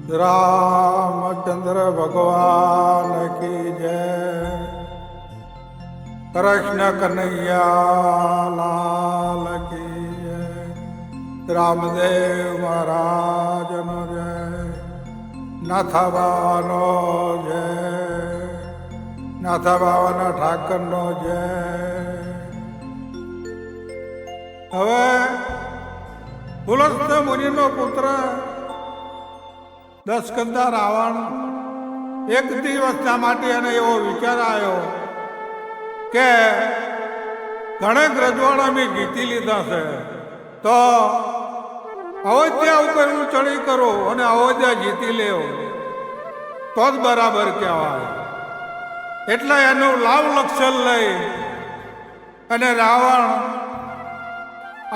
રામચંદ્ર ભગવાન કી જય. કૃષ્ણ કનૈયા લાલ કી જય. રામદેવ મહારાજનો જય. નાથાબાનો જય. નાથાબાવાના ઠાકરનો જય. હવે પુલસ્ત્ય મુનિનો પુત્ર દશકંધા રાવણ એક દિવસના માટે એને એવો વિચાર આવ્યો કે ઘણા રજવાડા મેં જીતી લીધા છે, તો અયોધ્યા ઉપર હું ચડી કરું અને અયોધ્યા જીતી લેવો તો જ બરાબર કહેવાય. એટલે એનું લાવ લક્ષણ લઈ અને રાવણ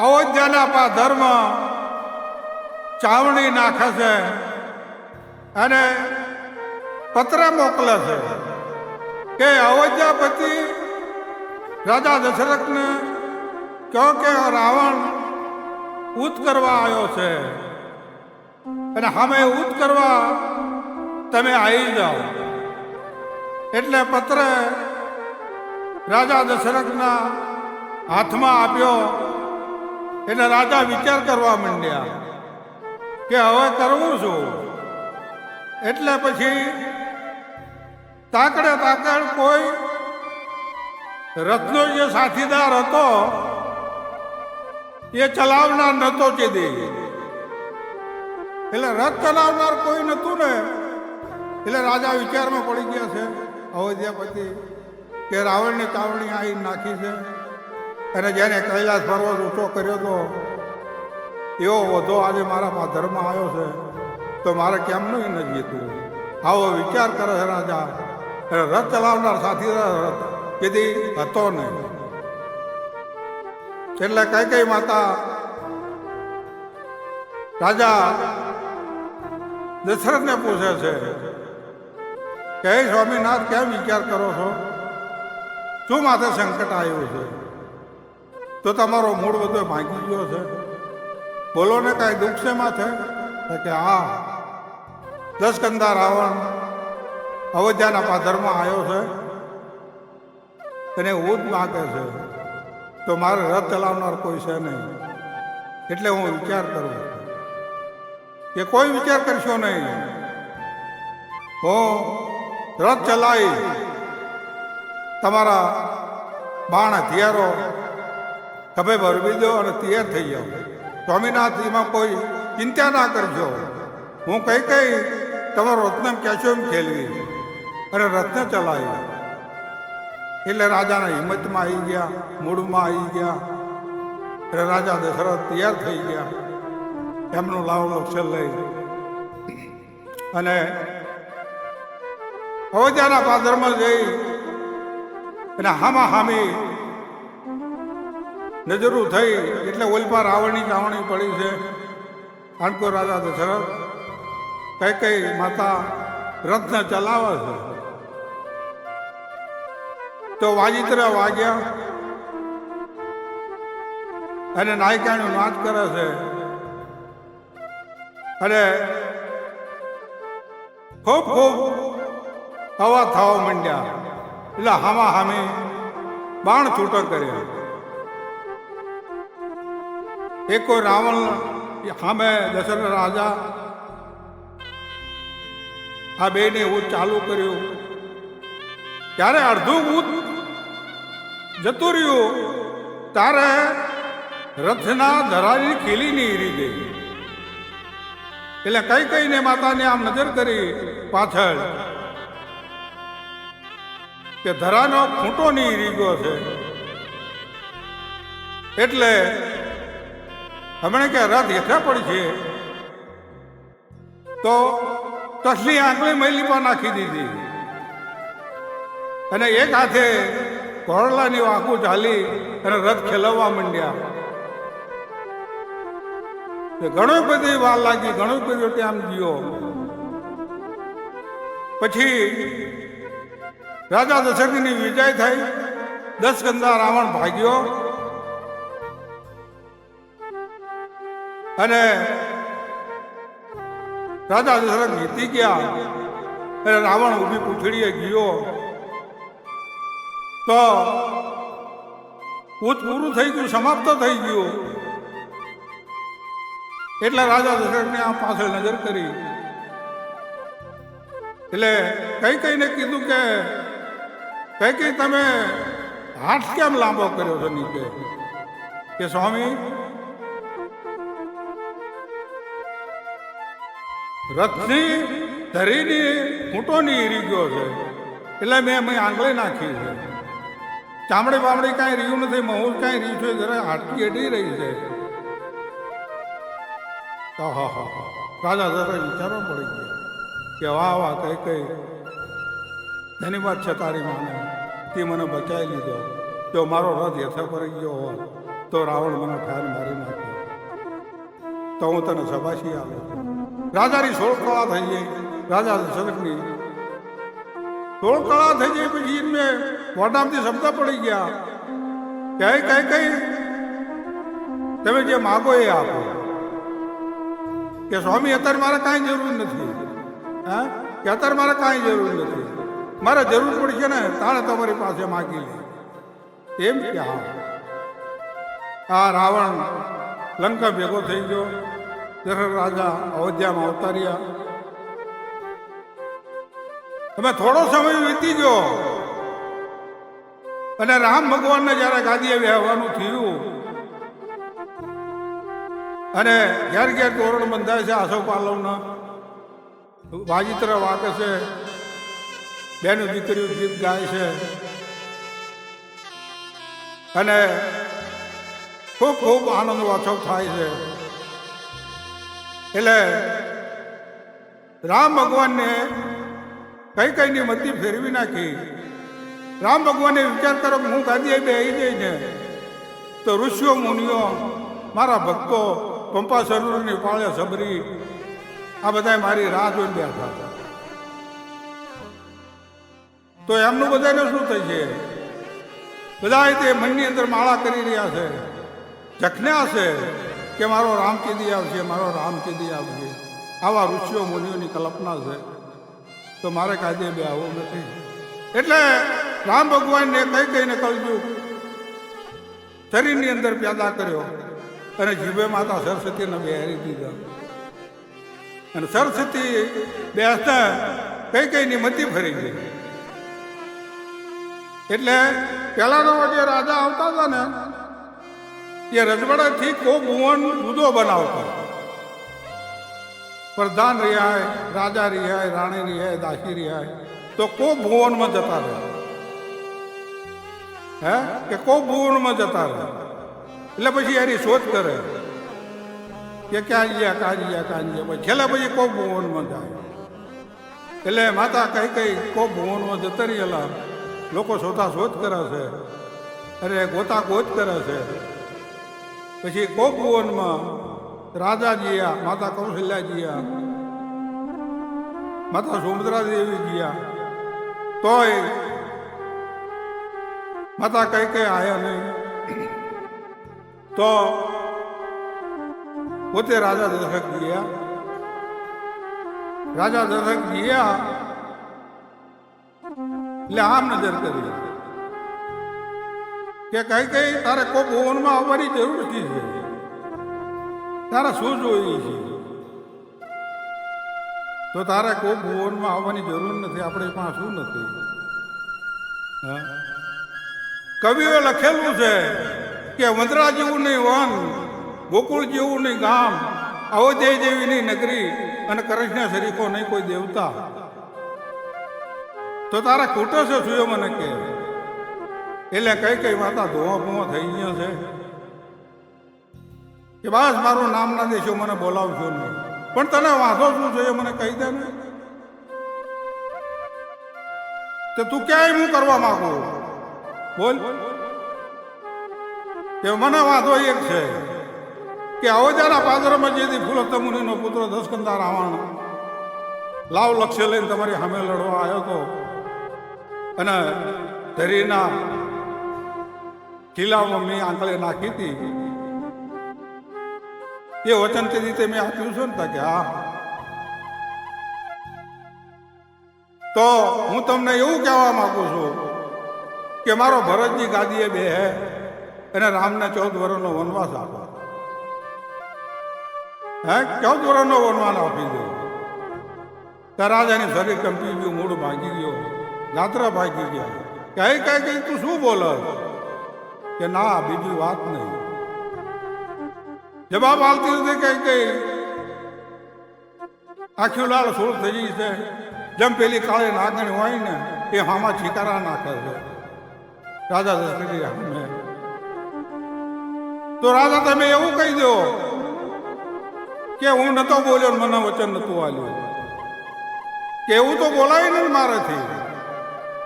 અયોધ્યાના પાધરમાં ચાવણી નાખે છે અને પત્ર મોકલે છે કે અયોધ્યાપતિ રાજા દશરથને કહો કે રાવણ ઉત કરવા આવ્યો છે અને સામે ઉત કરવા તમે આવી જાઓ. એટલે પત્ર રાજા દશરથના હાથમાં આપ્યો. એટલે રાજા વિચાર કરવા માંડ્યા કે હવે કરવું શું. એટલે પછી તાકડે તાકડ કોઈ રથનો જે સાથીદાર હતો એ ચલાવનાર નહોતો કીધી. એટલે રથ ચલાવનાર કોઈ નહોતું ને. એટલે રાજા વિચારમાં પડી ગયા છે અયોધ્યાપતિ કે રાવણની ચાવણી આવી નાખી છે અને જેને કૈલાસ પર્વત ઊંચો કર્યો હતો એવો વધો આજે મારા પાધરમાં આવ્યો છે, તો મારે કેમનું ન જીતવું. આવો વિચાર કરે છે રાજા. રથ ચલાવનાર સાથીદાર કીધી હતો નહીં. એટલે કઈ માતા રાજા દશરથને પૂછે છે કે હે સ્વામીનાથ, કેમ વિચાર કરો છો? શું માથે સંકટ આવ્યું છે? તો તમારો મૂળ બધો ભાંગી ગયો છે. બોલો ને, કાંઈ દુઃખ છે માથે? કે હા, દશકંધા રાવણ અયોધ્યાના પાધરમાં આવ્યો છે અને ઉદ માગે છે, તો મારે રથ ચલાવનાર કોઈ છે નહીં. એટલે હું વિચાર કરું કે કોઈ વિચાર કરશો નહીં, હું રથ ચલાવી તમારા બાણ હથિયારો ખભે ભરવી દો અને તૈયાર થઈ જાઓ. સ્વામીનાથ, એમાં કોઈ ચિંતા ના કરજો. હું કઈ તમારો રત્ન કહેશો એમ ખેલવી અને રત્ન ચલાવી. એટલે રાજાના હિંમતમાં આવી ગયા, મૂળમાં આવી ગયા. એટલે રાજા દશરથ તૈયાર થઈ ગયા એમનું લાવ લક્ષણ લઈ અને અયોધ્યાના પાદરમાં જઈ અને હામી નજરું થઈ. એટલે ઓલપા રાવણની ચાવણી પડી છે. કાણકો રાજા દશરથ કઈ માતા રથને ચલાવે છે. તો વાજિત્રા વાગ્યા અને નાયકાનું નાચ કરે છે અને ખૂબ હવા થવા માંડ્યા. એટલે હામી બાણ છૂટો કર્યા. એક કોઈ રાવણ સામે દશરથ રાજા આ બેને ઉત ચાલુ કર્યું. ત્યારે અડધું ઉત જતું રહ્યું ત્યારે રથના ધરાની ખીલી નીરી ગઈ. એટલે કઈને માતાને આમ નજર કરી પાછળ કે ધરાનો ખૂંટો નીરી ગયો છે. એટલે હમણે કે રથ હેઠા પડી છે તો તસલી આંકડી મૈલી પર નાખી દીધી અને એક હાથે ઘોડલાની વાંકું ચાલી અને રથ ખેલવવા માંડ્યા. ઘણું બધી વાર લાગી, ઘણું બધું ટાઈમ ગયો. પછી રાજા દશરથની વિજય થઈ. દશકંધા રાવણ ભાગ્યો અને રાજા દશરથ જીતી ગયા. અને રાવણ ઊભી પૂંછડીએ ગયો તો પૂરું થઈ ગયું, સમાપ્ત થઈ ગયું. એટલે રાજા દશરથને આ પાછળ નજર કરી એટલે કઈને કીધું કે કઈ તમે હાથ કેમ લાંબો કર્યો છો નીચે? કે સ્વામી, રથની ધરીની ખૂંટો ની હીરી ગયો છે એટલે મેં આંગળી નાખી છે. ચામડી બામડી કાંઈ રહ્યું નથી, મહુજ કાંઈ રહ્યું છે, જરા હાટકી અડી રહી છે. રાજા દશરથ વિચારવા પડી ગયા કે વાહ વાહ, કઈ ધન્યવાદ છે તારી માને, તે મને બચાવી લીધો. જો મારો રથ યથા પર ગયો હોત તો રાવણ મને ઠાર મારી નાખ્યો, તો હું તને સબાશી આવ્યો. રાજાની 16 કળા થઈ ગઈ. રાજા દશરથની 16 કળા થઈ ગઈ. પછી એમને મોઢામાંથી શબ્દ પડી ગયા કઈ તમે જે માગો એ આપો. કે સ્વામી, અત્યારે મારે કાંઈ જરૂર નથી. હા, કે અત્યારે મારે કાંઈ જરૂર નથી, મારે જરૂર પડશે ને તાણે તમારી પાસે માગી લે. એમ કે હા, રાવણ લંકા ભેગો થઈ ગયો. દશરથ રાજા અયોધ્યામાં અવતાર્યા. તમે થોડો સમય વીતી ગયો અને રામ ભગવાનને જયારે ગાદીએ બેહવાનું થયું અને ઘેર ઘેર તોરણ બંધાય છે, આસોપાલવના વાજિત્ર વાગે છે, બેનો દીકરીઓ ગીત ગાય છે અને ખૂબ ખૂબ આનંદ વાછો થાય છે. એટલે રામ ભગવાનને કઈની મતી ફેરવી નાખી. રામ ભગવાને વિચાર કરો કે હું ગાદીએ બેસી જઈને તો ઋષિઓ મુનિઓ, મારા ભક્તો, પંપા સરોવરની પાળે સબરી, આ બધા મારી રાહ જોઈને બેઠા હતા. તો એમનું બધાને શું થઈ છે? બધા તે મનની અંદર માળા કરી રહ્યા છે, જખન્યા છે કે મારો રામ કીધી આવશે, મારો રામ કીધી આવશે. આવા ઋષિઓ મુનિઓની કલ્પના છે. તો મારે કાજે બે આવું નથી. એટલે રામ ભગવાનને કઈને કલજુગ શરીરની અંદર પેદા કર્યો અને જીભે માતા સરસ્વતીને બેહારી દીધા. અને સરસ્વતી બેસતા કઈની મતી ફરી ગઈ. એટલે પેલાનો જે રાજા આવતા હતા ને એ રજવાડાથી કોઈ ભુવન જુદો બનાવતા. પ્રધાન રિહાય, રાજા રિહાય, રાણી રિહાય, દાસી રિહાય, તો કોઈ ભુવનમાં જતા રહે. હે કે કોઈ ભુવનમાં જતા રહે. એટલે પછી એની શોધ કરે કે ક્યાં ગયા, કાં ગયા. છેલ્લે પછી કોઈ ભુવનમાં જાય. એટલે માતા કઈ કોઈ ભુવનમાં જતા રહેલા લોકો શોધા શોધ કરે છે, અરે ગોતા ગોત કરે છે. પછી કોઈ ભુવનમાં રાજા ગયા, માતા કૌશલ્યા ગયા, માતા સુભદ્રા દેવી ગયા, તોય માતા કઈ આયા નહીં. તો પોતે રાજા દશરથ ગયા. રાજા દશરથ ગયા એટલે આમ નજર કરી કે કઈ તારે કોઈ ભુવનમાં આવવાની જરૂર નથી છે, તારે શું જોઈએ છે? તો તારે કોઈ ભુવનમાં આવવાની જરૂર નથી, આપણે પાસે શું નથી. હા, કવિઓ લખેલું છે કે વંદરા જેવું નહીં વન, ગોકુળ જેવું નહીં ગામ, અયોધ્યા જેવી નહીં નગરી, અને કૃષ્ણ શરીફો નહીં કોઈ દેવતા. તો તારા ખૂટો છે શું મને કે? એટલે કઈ માતા ધોવા ભૂવા થઈ ગયા છે કે બસ મારું નામ ના દેશો, મને બોલાવશો નહીં. પણ તને વાંધો શું છે એ મને કહી દે ને. તો તું ક્યાંય હું કરવા માંગુ બોલ. કે મને વાંધો એક છે કે અયોધ્યાના પાદરમાં જેથી ફૂલસ્ત મુનિનો પુત્ર દશકંધા રાવણ લાવ લક્ષ્ય લઈને તમારી સામે લડવા આવ્યો હતો અને ધરીના કિલ્લામાં મેં આંકળે નાખી હતી, એ વચન તે રીતે મેં આપ્યું છે ને કે હા તો હું તમને એવું કહેવા માંગુ છું કે મારો ભરતજી ગાદીએ બેહે અને રામને 14 વર્ષનો વનવાસ આપો. હે 14 વર્ષનો વનવાસ આપી દો. રાજાની શરીર કંપી ગયું, મૂળ ભાગી ગયો, ગાત્રા ભાગી ગયા. કઈ તું શું બોલ કે ના બીજી વાત નહીં. જવાબ આવતી નથી કઈ આખી લાલ સોળ થઈ ગઈ છે. જેમ પેલી કાળી નાગણી હોય ને એ હામાં છીકારા નાખે છે રાજા દશરથની સામે. તો રાજા તમે એવું કહી દો કે હું નતો બોલ્યો, મને વચન નતું આલ્યું. કે એવું તો બોલાય ને મારાથી.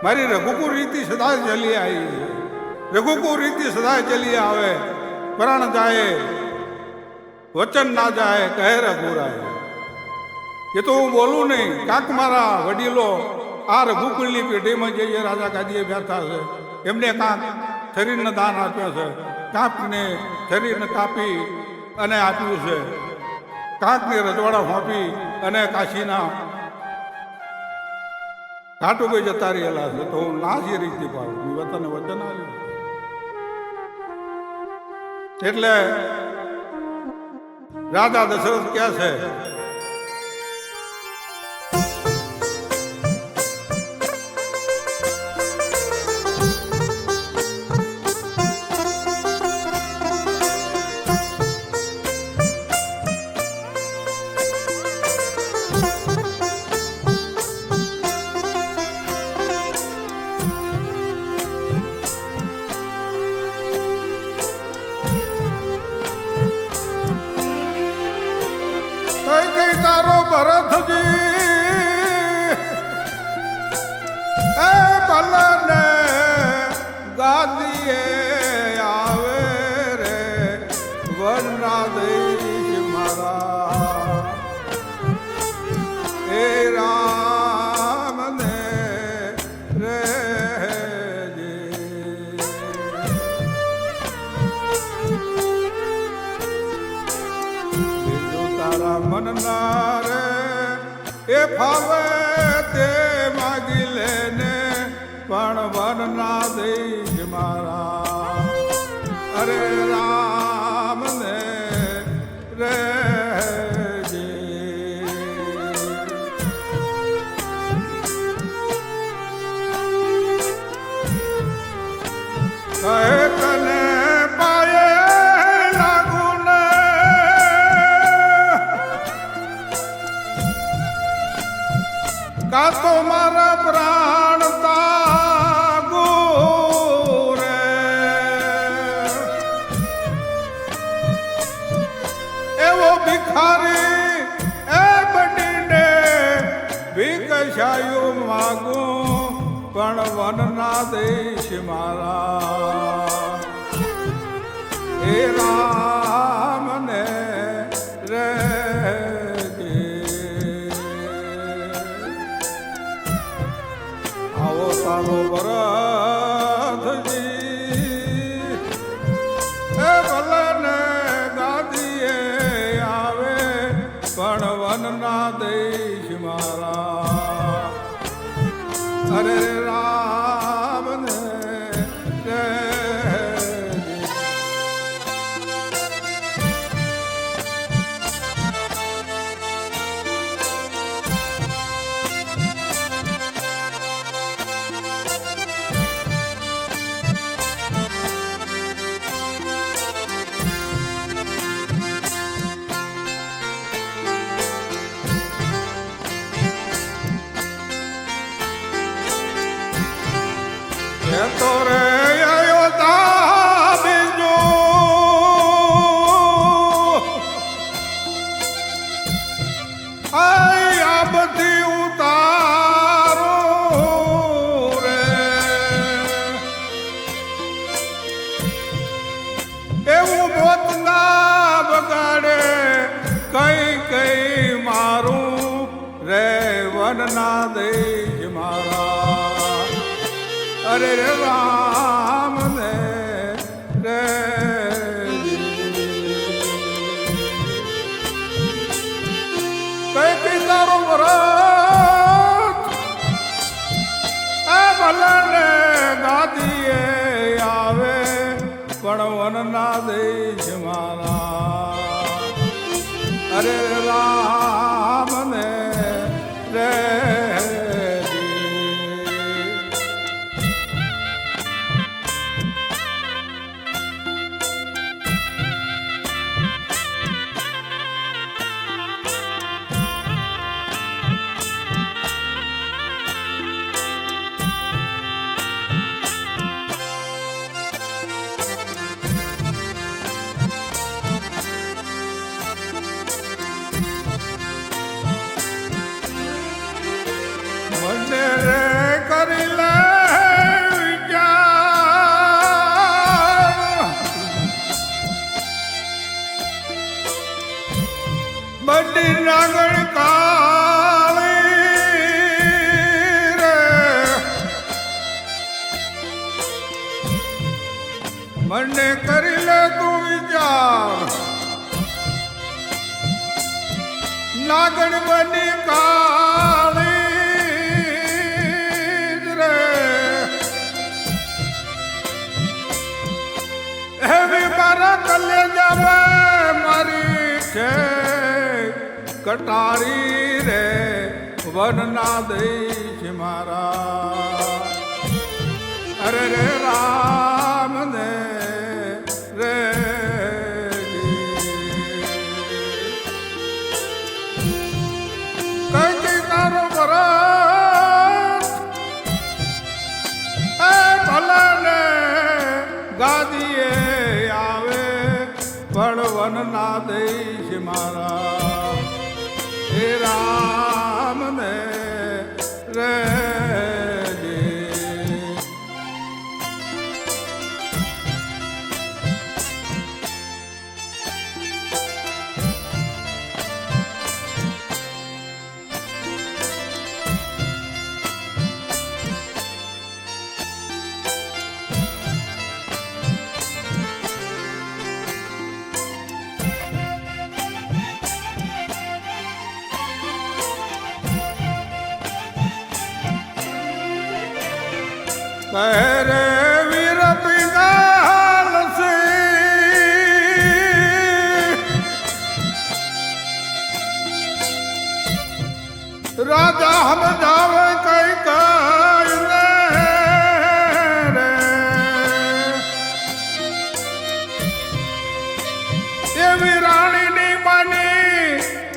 મારી રઘુકુળ રીતિ સદાય ચલી આવી. રઘુકુળ રીતિ સદાય ચલી આવે. પ્રાણ જાય વચન ના જાય કહે રઘુરાય. એ તો હું બોલું નહીં. કાંક મારા વડીલો આ રઘુકુળની પેઢીમાં જે રાજા ગાદીએ બેઠા છે એમને કાંક શરીરને દાન આપ્યો છે, કાંકને શરીરને કાપી અને આપ્યું છે, કાંકને રજવાડા સોંપી અને કાશીના ઘાટું કોઈ જતા રહેલા છે. તો હું ના જે રીતે પાડું વતને વચન આવ્યું. એટલે રાજા દશરથ કહે છે તારો ભરતજી એ ભલને ગાદીએ આવે રે વનના દેશ મારા. એ રામને રે તારા મનના રે એ ફાવે તે માગી લેને પણ વનના દેશ મારા. અરે રામને રે કહે તને પાયે લાગુ ને કા તો મારા પ્રાણ તાગો રે. એવો ભિખારી એ બનીને ભીખશાયો માગું પણ વનના દેશ મારા. એ રામને રે આવો તારો ભરતજી એ ભલને ગાદીએ આવે પણ વનના દેશ મારા. અરે રામને રે તો રે અયોધ્યા બીજો આ બધી ઉતારો રે. એવું મોત ના બગાડે કઈ મારું રે વનના દેશ મારા. અરે રે રામને રે કઈ તારો વ્રત વનના દેશ મારા અરે રામ ને રે મને રે કરી લે વિચાર બધી નાગણ કાળી રે મને કરી લે તું વિચાર નાગણ બની કાળી કલેજા મારી છે કટારી રે વનના દેશ મારા અરે રે રામ ને રે કઈ તારો ભરત ભલે ને ગાદીએ પણ વનના દેશ મારા હે રામ ને રે કહે વીર પિંગાલ રાજા હમ જાવે કઈ કઈ રે એવી રાણીની માની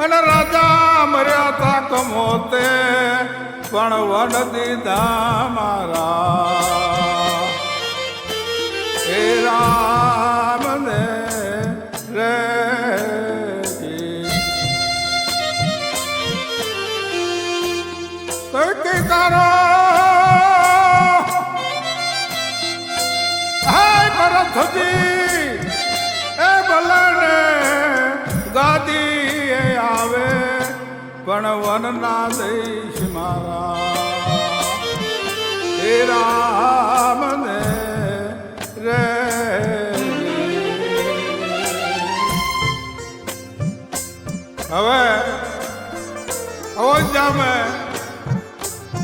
અને રાજા મર્યા તા કમોતે પણ વન દીધા મારા હે રામ ને રે કઈ તારો હાય ભરતજી એ ભલે ગાદી આવે પણ વનના દેશ મારા હે રામ ને રે હવે અયોધ્યામાં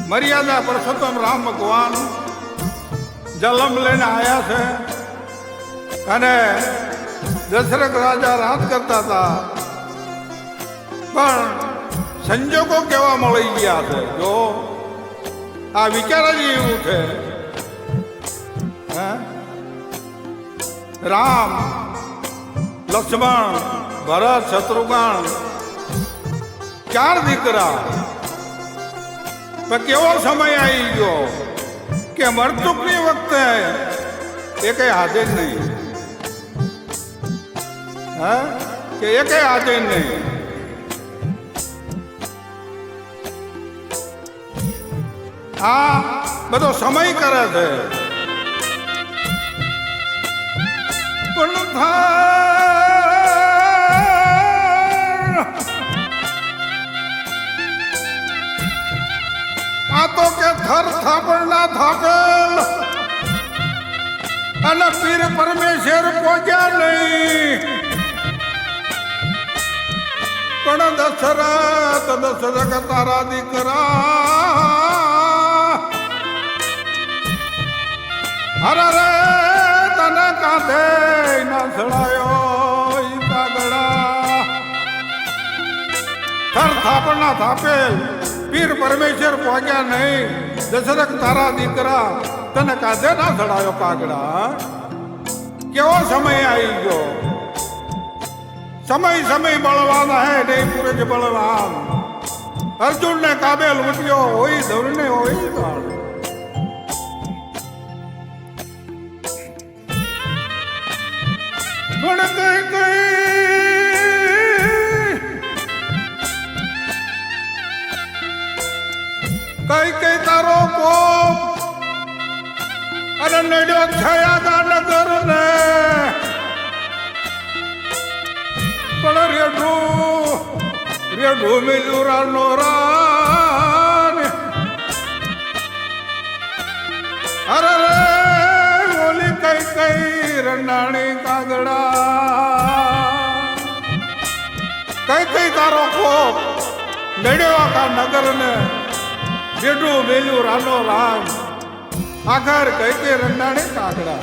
મર્યાદા પુરુષોત્તમ રામ ભગવાન જલમ લઈને આવ્યા છે અને દશરથ રાજા રાજ કરતા હતા પણ સંજોગો કેવા મળી ગયા છે જો આ વિચાર જ એવું છે રામ લક્ષ્મણ ભરત શત્રુઘ્ન 4 દીકરા પણ કેવો સમય આવી ગયો કે મરતુકની વખતે એ કઈ હાજર નહીં કે એ કઈ હાજર નહીં આ બધો સમય કરે છે પણ આ તો કે થર થાપણ ના થાપેલ અને પીર પરમેશ્વર પહોંચ્યા નહીં પણ દશરથ તારા દીકરા હર રે તને કાંધે ના સડાયો ઈ કાગડા થર થાપણના થાપેલ પીર પરમેશ્વર પહોંચ્યા નહીં દશરથ તારા દીકરા તને કાંધે ના સડાયો કાગડા કેવો સમય આવી ગયો समय समय बलवान है नहीं पूरे के बलवान अर्जुन ने काबे लूटियो वही धुर ने वही गाल कई कई तारो को अरे नड्यो छाया का नगर ने પણ રેઢું મિલુરા નોરાન અરે રે ઓલી કઈ કઈ રંડાણી કાગડા કઈ કઈ તારો કોપ નડ્યો કા નગર ને રેઢું મિલુરા નોરાન આગળ કઈ કઈ રંડાણી કાગડા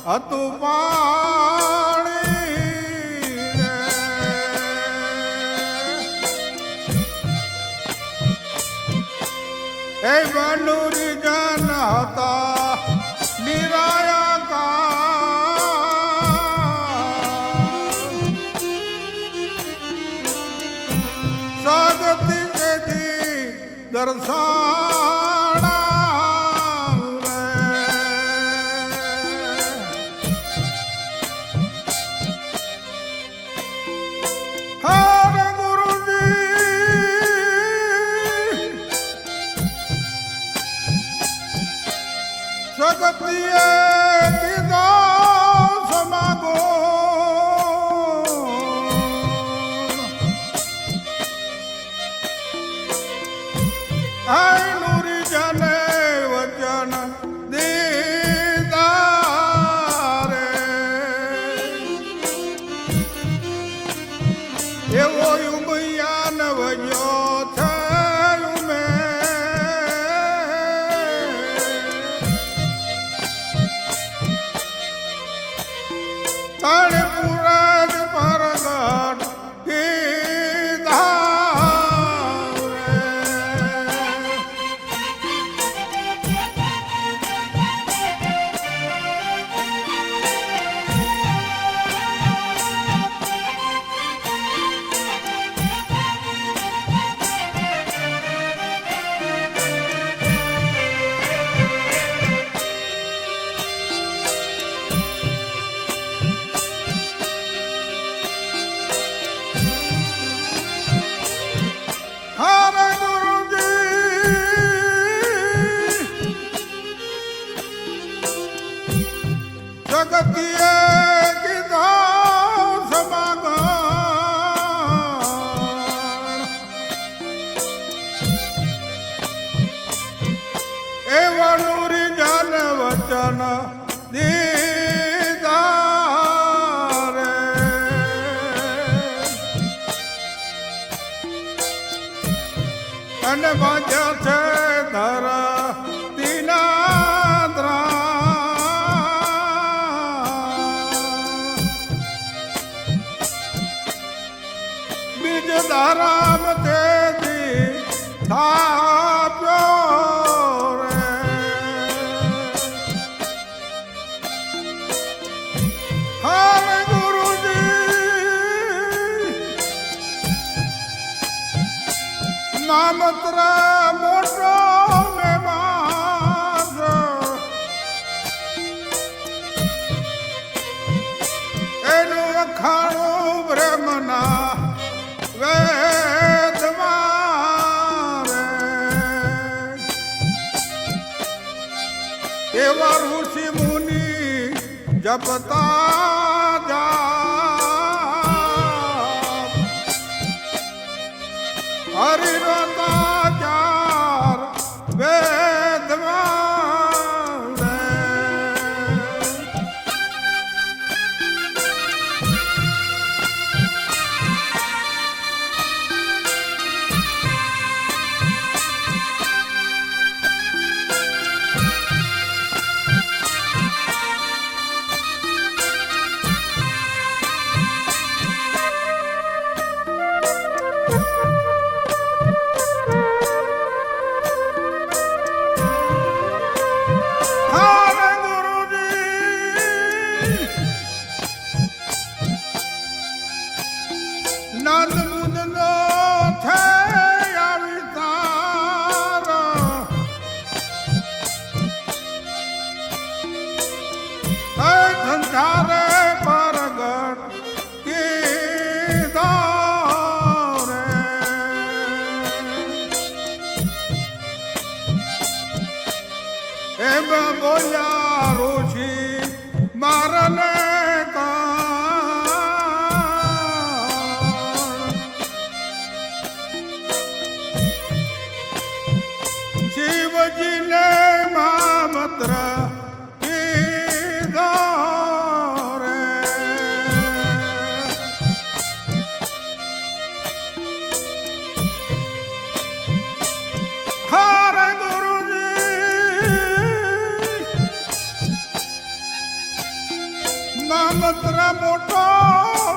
હતું પાણી એ બનુરી જન હતા નિરાયા સાગતી તેથી દર્શાણા જગતીએ કીધો સમાગો આઈ નુરી જાને વચન દીધા રે એવો ઉમૈયા ન વજો થયું મેં પૂરજ પરગટ કીધા મધ્ય છે ધરતીના દ્રાણ બીજ ધારામ તેજી થાપ્યો રે હરે ગુરુજી નામત્ર મોટો મેમાન એનું અખાણું બ્રહ્મના વેદમાં રે એવા ઋષિ મુનિ જપતા જાપ હરિનો તાચાર વેદમાં રે નંદ મુદનો છે અવતાર સંસારે પરગટ કીધો રે એમ બોલ્યા ઋષિ મારને શિવજીને મામત્ર કીધો રે હરે ગુરુજી મામત્ર મોટો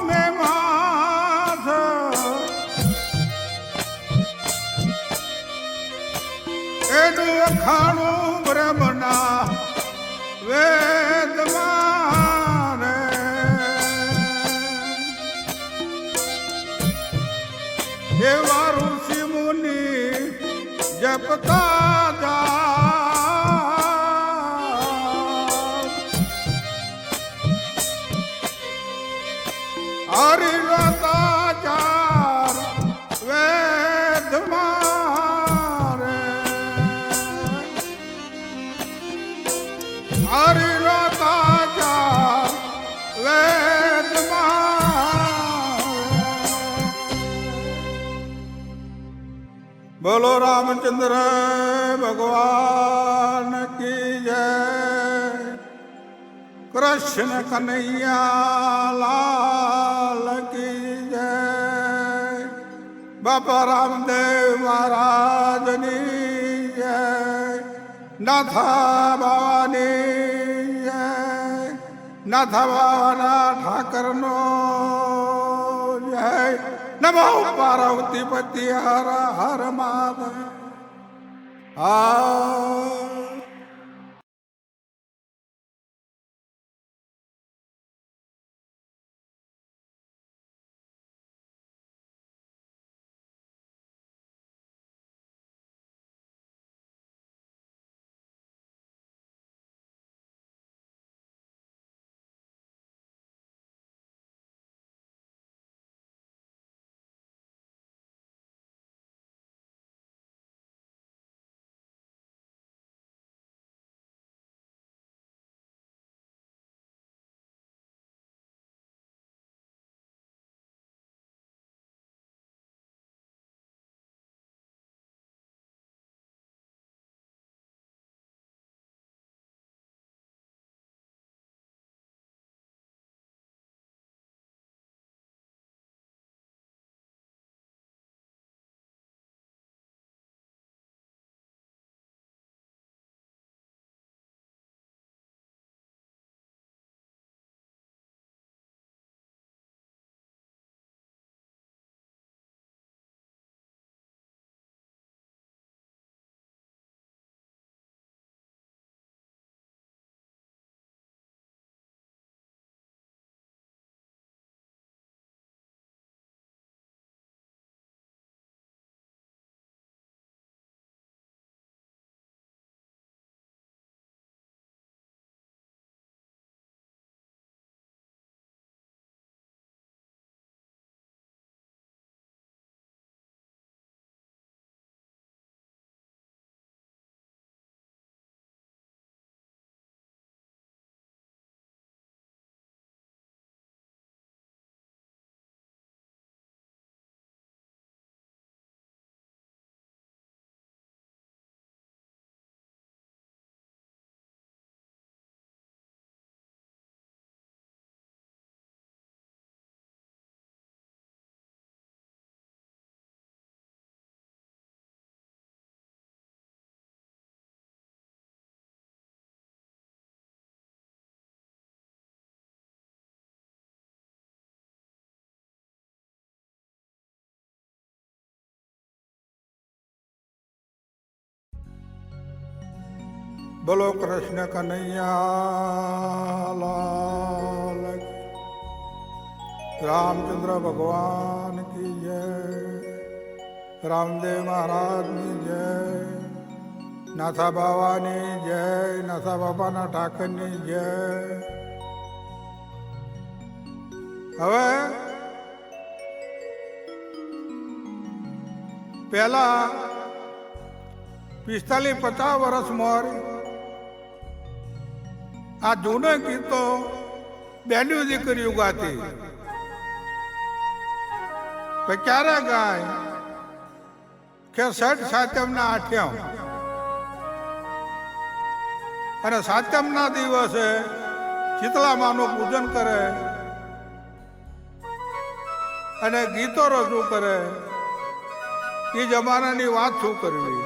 મેમાન એનું અખાણું બ્રહ્મના વેદમાં રે એવા ઋષિ મુનિ જપતા જાપ હરિનો તાચાર વેદમાં રે હરિનો તાચાર વેદમાં બોલો રામચંદ્ર ભગવાન કી જય કૃષ્ણ કનૈયા લાલ કી જય બાપા રામદેવ મહારાજની જય નાથા બાવાની જય નાથા બાવાના ઠાકરનો જય નમો પાર્વતી પતિ હર હર મહાદેવ આ બોલો કૃષ્ણ કનૈયા લાલ કી. રામચંદ્ર ભગવાન કી જય. રામદેવ મહારાજની જય. નાથા બાવાની જય. નાથા બાપાના ઠાકરની જય. હવે પહેલા 45-50 વર્ષ મોર આ જૂના ગીતો બેન્ડ્યુ દીકરીઓ ગાતી. ક્યારે ગાય કે છઠ સાતમના આઠમ અને સાતમના દિવસે શીતળા માનું પૂજન કરે અને ગીતો રજૂ કરે. એ જમાનાની વાત શું કરવી.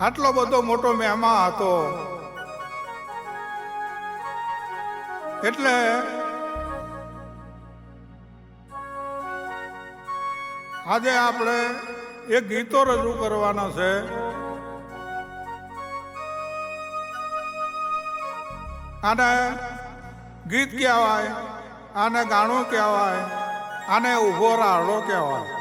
આટલો બધો મોટો મહેમા હતો. એટલે આજે આપણે એક ગીતો રજૂ કરવાના છે. આને ગીત કહેવાય, આને ગાણું કહેવાય, આને ઊભો રાહડો કહેવાય.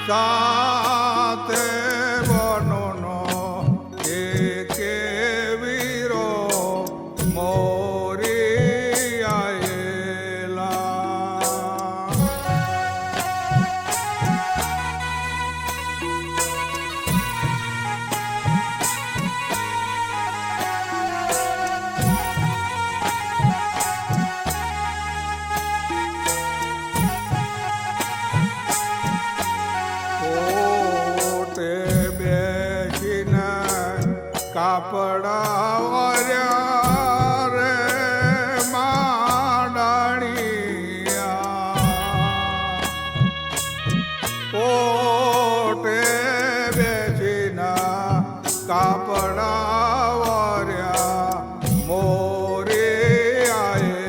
સાતે વનોનો એક વીરો મોરી આયેલા. કાપડા વર્યા રે માંડણિયા. પોટે બેસીના કાપડા વર્યા મોરી આયેલા.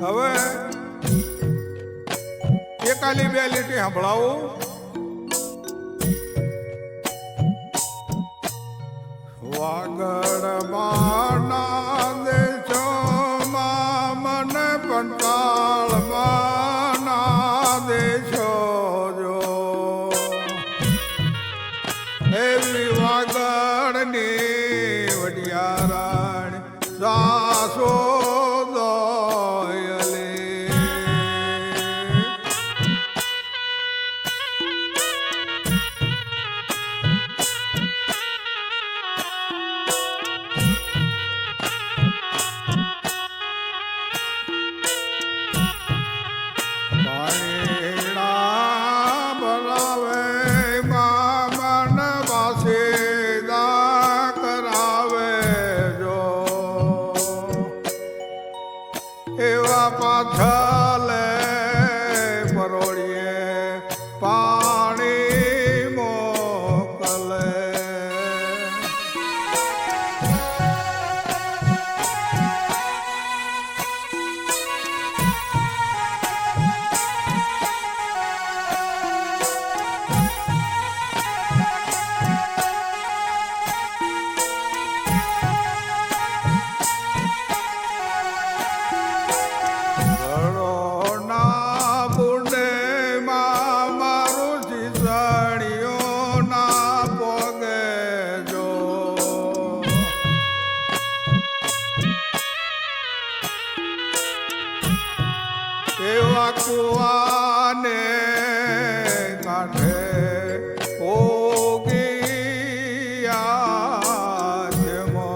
હવે એકાલી બે લીટી સંભળાવું. વાગડ માના દેશોમાં મને પંતાળ માના દેશો જો કાંઠે ઓગિયા છે મોં.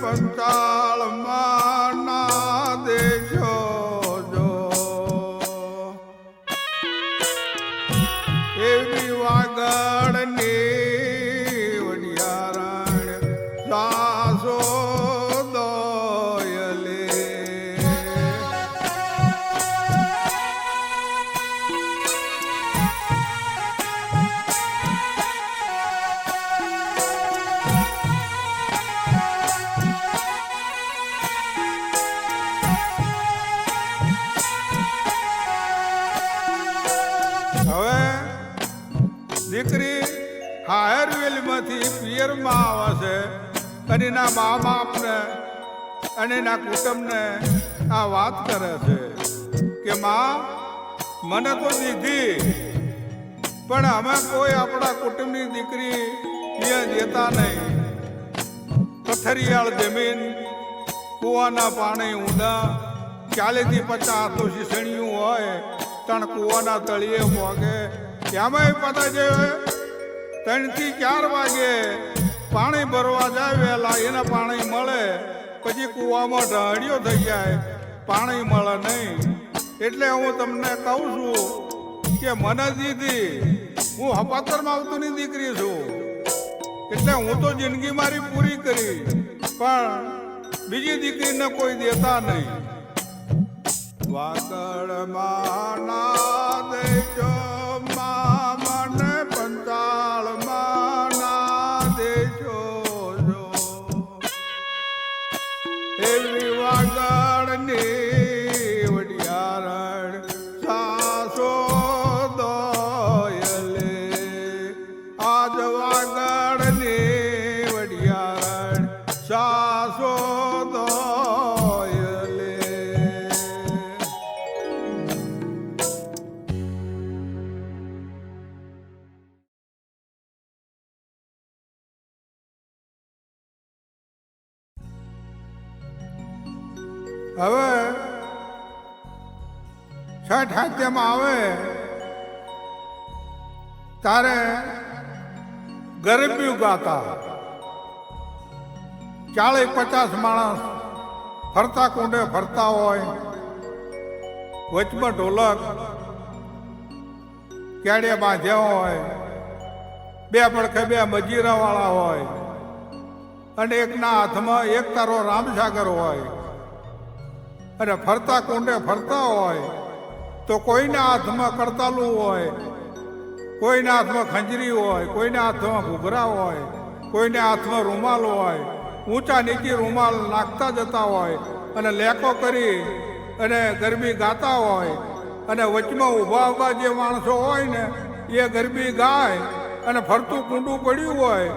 પંચાળમાં ના દેશો જો એવી વાગડની વડિયારણ સાસો દોયલે. દીકરી હાયરવેલમાંથી પિયરમાં આવે છે અને એના મા બાપને અને એના કુટુંબને આ વાત કરે છે કે માં મને તો દીધી પણ અમે કોઈ આપણા કુટુંબની દીકરી અહીંયા દેતા નહીં. પથરિયાળ જમીન, કૂવાના પાણી ઊંડા, 40 થી 50 તો શીસણીયું હોય, ત્રણ કૂવાના તળિયે મોગે. એમાંય પતા જે 3 થી 4 વાગે પાણી ભરવા જાય વહેલા, એને પાણી મળે, પછી કૂવામાં ઢાળિયો થઈ જાય, પાણી મળે નહીં. એટલે હું તમને કહું છું કે મને દીધી, હું હપાતરમાં આવતુંની દીકરી છું, એટલે હું તો જિંદગી મારી પૂરી કરી, પણ બીજી દીકરીને કોઈ દેતા નહીં. વાગડમાં ના દેજો મને પંચાળમાં ના દેજો જો એવી વાગડની વડિયારણ સાસો દોયલે. આજ વાગડની વડિયારણ સાસો દોયલે. હવે છઠ હાથ્યમાં આવે તારે ગરબિયું ગાતા, 40-50 માણસ ફરતા કુંડે ફરતા હોય, વચમાં ઢોલક કેડિયા બાંધ્યા હોય, 2 પડખે 2 મજીરા વાળા હોય, અને એકના હાથમાં એક તારો રામસાગર હોય, અને ફરતા કુંડે ફરતા હોય તો કોઈના હાથમાં કરતાલું હોય, કોઈના હાથમાં ખંજરી હોય, કોઈના હાથમાં ઘૂઘરા હોય, કોઈના હાથમાં રૂમાલ હોય, ઊંચા નીચી રૂમાલ નાખતા જતા હોય, અને લેકો કરી અને ગરબી ગાતા હોય, અને વચમાં ઊભા જે માણસો હોય ને એ ગરબી ગાય, અને ફરતું કુંડું પડ્યું હોય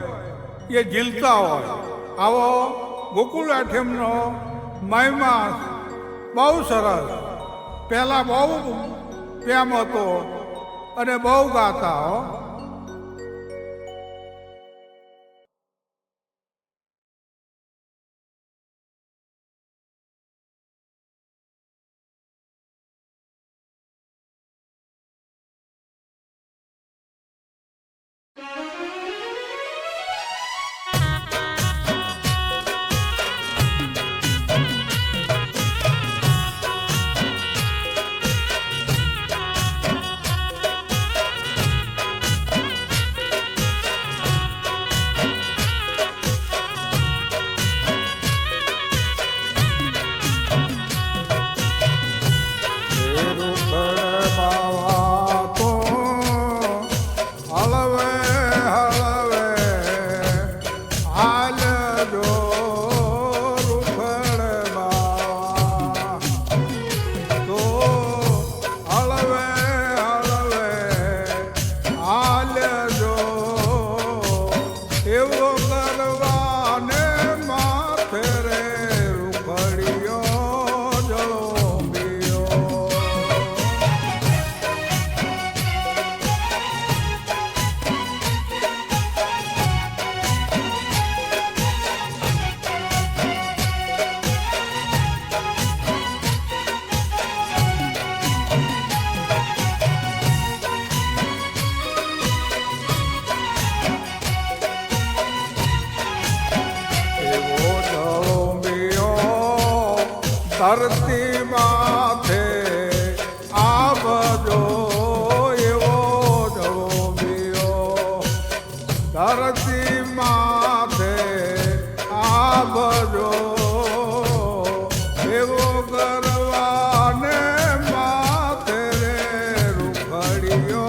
એ ઝીલતા હોય. આવો ગોકુળ આઠમનો મહિમા બહુ સરસ. પહેલા બહુ પ્રેમ હતો અને બહુ ગાતા હો. એવો કરવા ધરતી માથે આવજો એવો જળોમિયો ધરતી માથે આવજો એવો ગરવાને માથે રે રૂખડિયો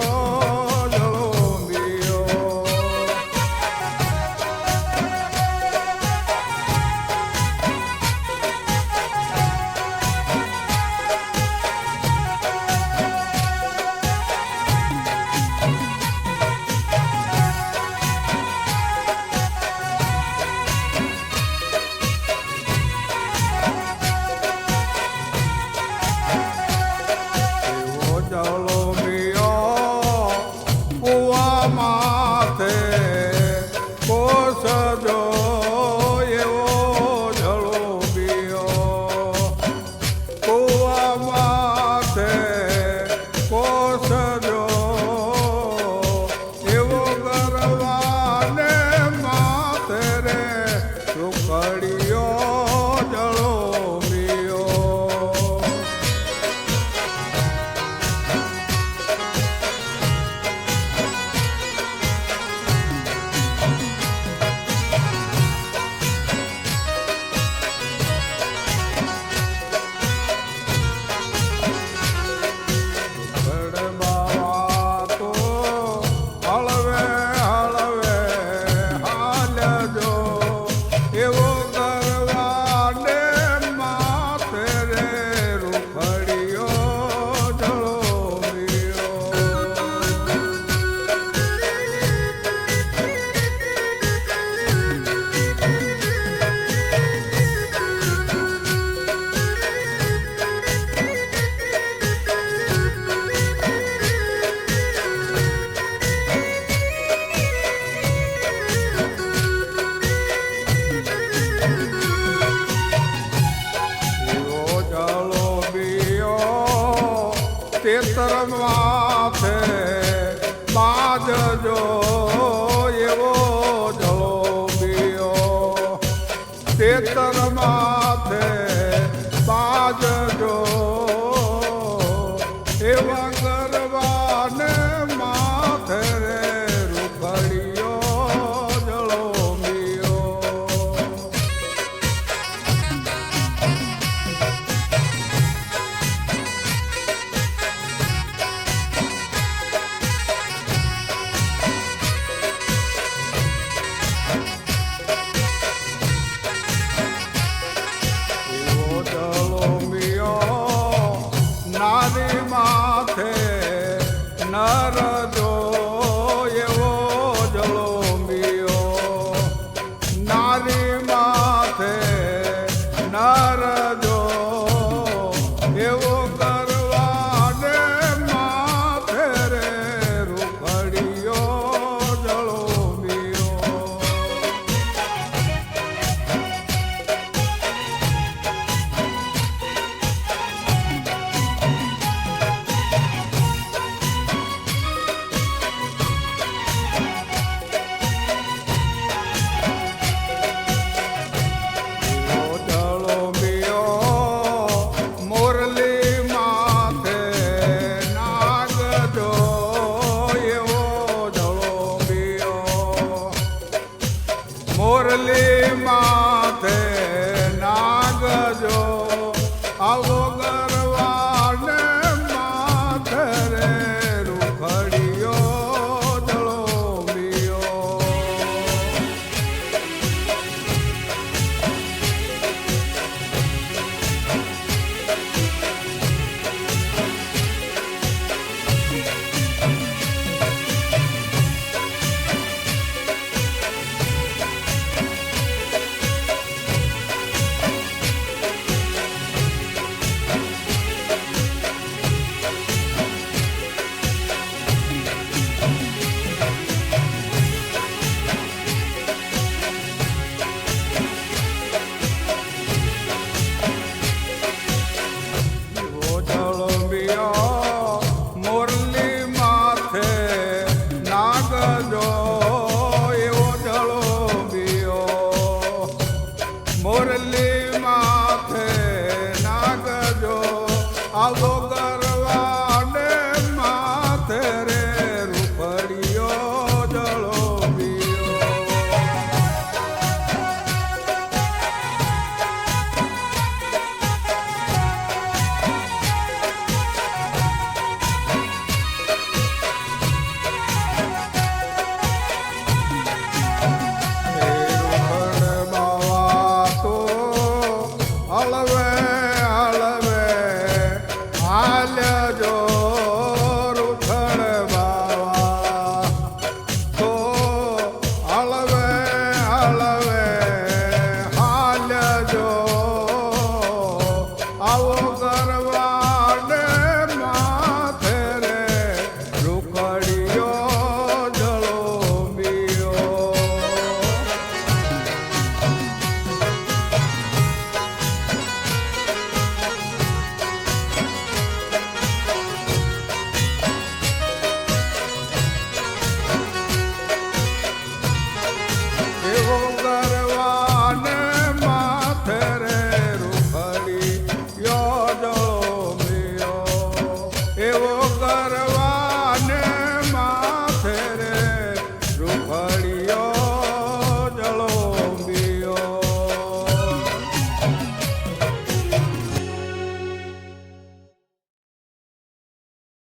તેતર માથે બાજજો એવો જળોમિયો તેતર માથે બાજજો એવા ગરવાને માથે રે રૂખડિયો જળોમિયો નારી માથે નર જો એવો જળોમિયો નારી માથે નર જો એવો કરવાને માથે રે રૂખડિયો જળોમિયો મોરલી માં